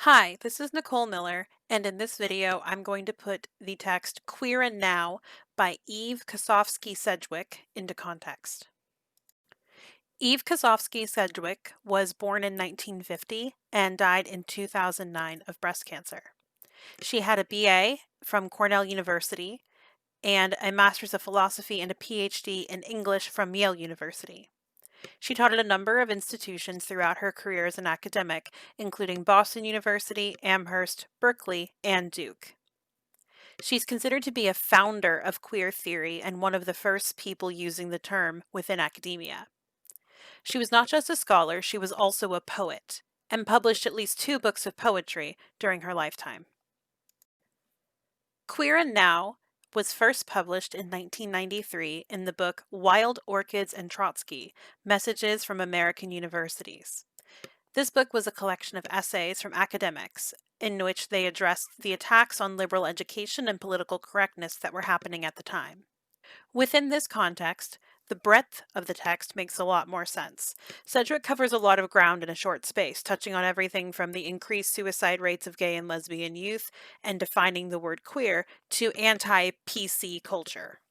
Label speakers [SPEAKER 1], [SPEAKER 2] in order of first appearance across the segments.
[SPEAKER 1] Hi, this is Nicole Miller, and in this video, I'm going to put the text Queer and Now by Eve Kosofsky Sedgwick into context. Eve Kosofsky Sedgwick was born in 1950 and died in 2009 of breast cancer. She had a BA from Cornell University and a Master's of Philosophy and a PhD in English from Yale University. She taught at a number of institutions throughout her career as an academic, including Boston University, Amherst, Berkeley, and Duke. She's considered to be a founder of queer theory and one of the first people using the term within academia. She was not just a scholar, she was also a poet, and published at least 2 books of poetry during her lifetime. Queer and Now was first published in 1993 in the book Wild Orchids and Trotsky: Messages from American Universities. This book was a collection of essays from academics in which they addressed the attacks on liberal education and political correctness that were happening at the time. Within this context, the breadth of the text makes a lot more sense. Sedgwick covers a lot of ground in a short space, touching on everything from the increased suicide rates of gay and lesbian youth and defining the word queer to anti-PC culture.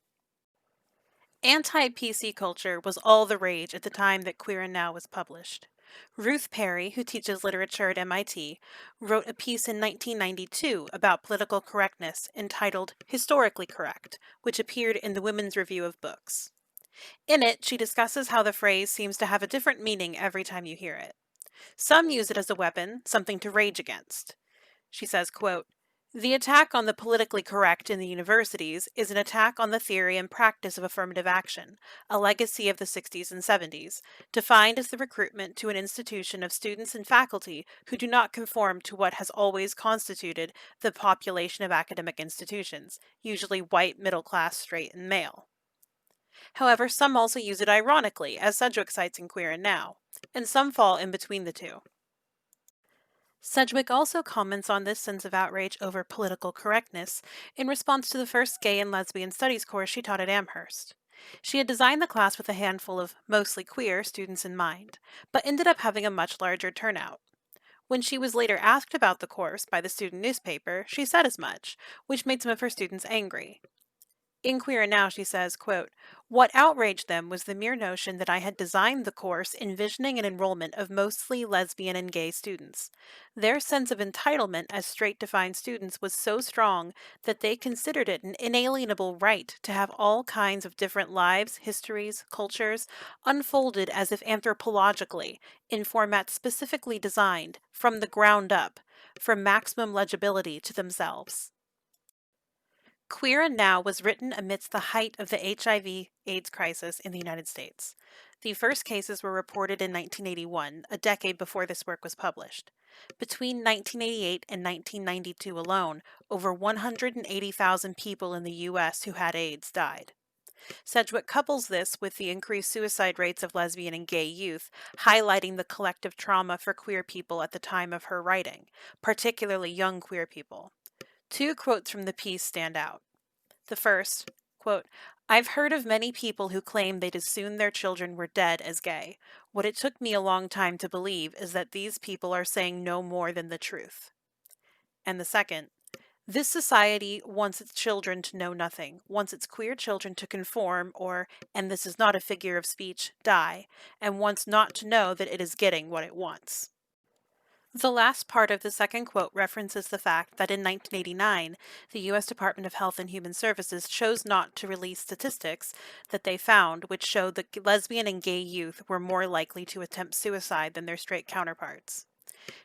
[SPEAKER 1] Anti-PC culture was all the rage at the time that Queer and Now was published. Ruth Perry, who teaches literature at MIT, wrote a piece in 1992 about political correctness entitled Historically Correct, which appeared in the Women's Review of Books. In it, she discusses how the phrase seems to have a different meaning every time you hear it. Some use it as a weapon, something to rage against. She says, quote, "The attack on the politically correct in the universities is an attack on the theory and practice of affirmative action, a legacy of the 60s and 70s, defined as the recruitment to an institution of students and faculty who do not conform to what has always constituted the population of academic institutions, usually white, middle class, straight, and male." However, some also use it ironically, as Sedgwick cites in Queer and Now, and some fall in between the two. Sedgwick also comments on this sense of outrage over political correctness in response to the first gay and lesbian studies course she taught at Amherst. She had designed the class with a handful of mostly queer students in mind, but ended up having a much larger turnout. When she was later asked about the course by the student newspaper, she said as much, which made some of her students angry. In Queer and Now, she says, quote, "What outraged them was the mere notion that I had designed the course envisioning an enrollment of mostly lesbian and gay students. Their sense of entitlement as straight defined students was so strong that they considered it an inalienable right to have all kinds of different lives, histories, cultures, unfolded as if anthropologically, in formats specifically designed, from the ground up, for maximum legibility to themselves." Queer and Now was written amidst the height of the HIV/AIDS crisis in the United States. The first cases were reported in 1981, a decade before this work was published. Between 1988 and 1992 alone, over 180,000 people in the U.S. who had AIDS died. Sedgwick couples this with the increased suicide rates of lesbian and gay youth, highlighting the collective trauma for queer people at the time of her writing, particularly young queer people. 2 quotes from the piece stand out. The first, quote, "I've heard of many people who claim they'd as soon their children were dead as gay. What it took me a long time to believe is that these people are saying no more than the truth." And the second, "This society wants its children to know nothing, wants its queer children to conform or, and this is not a figure of speech, die, and wants not to know that it is getting what it wants." The last part of the second quote references the fact that in 1989, the U.S. Department of Health and Human Services chose not to release statistics that they found which showed that lesbian and gay youth were more likely to attempt suicide than their straight counterparts.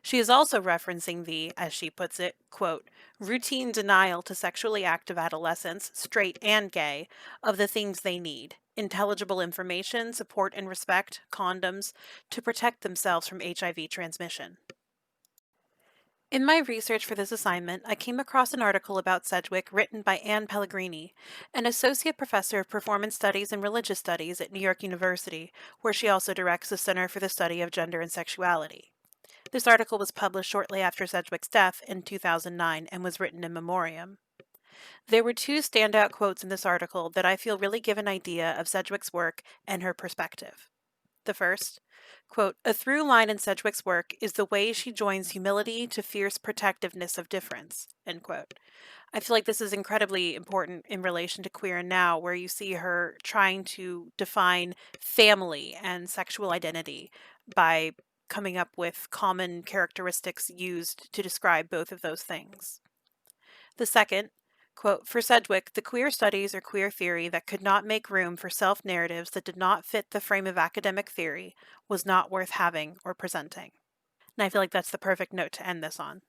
[SPEAKER 1] She is also referencing the, as she puts it, quote, "routine denial to sexually active adolescents, straight and gay, of the things they need: intelligible information, support and respect, condoms, to protect themselves from HIV transmission." In my research for this assignment, I came across an article about Sedgwick written by Anne Pellegrini, an associate professor of performance studies and religious studies at New York University, where she also directs the Center for the Study of Gender and Sexuality. This article was published shortly after Sedgwick's death in 2009 and was written in memoriam. There were 2 standout quotes in this article that I feel really give an idea of Sedgwick's work and her perspective. The first, quote, "A through line in Sedgwick's work is the way she joins humility to fierce protectiveness of difference," end quote. I feel like this is incredibly important in relation to Queer and Now, where you see her trying to define family and sexual identity by coming up with common characteristics used to describe both of those things. The second, quote, "For Sedgwick, the queer studies or queer theory that could not make room for self narratives that did not fit the frame of academic theory was not worth having or presenting." And I feel like that's the perfect note to end this on.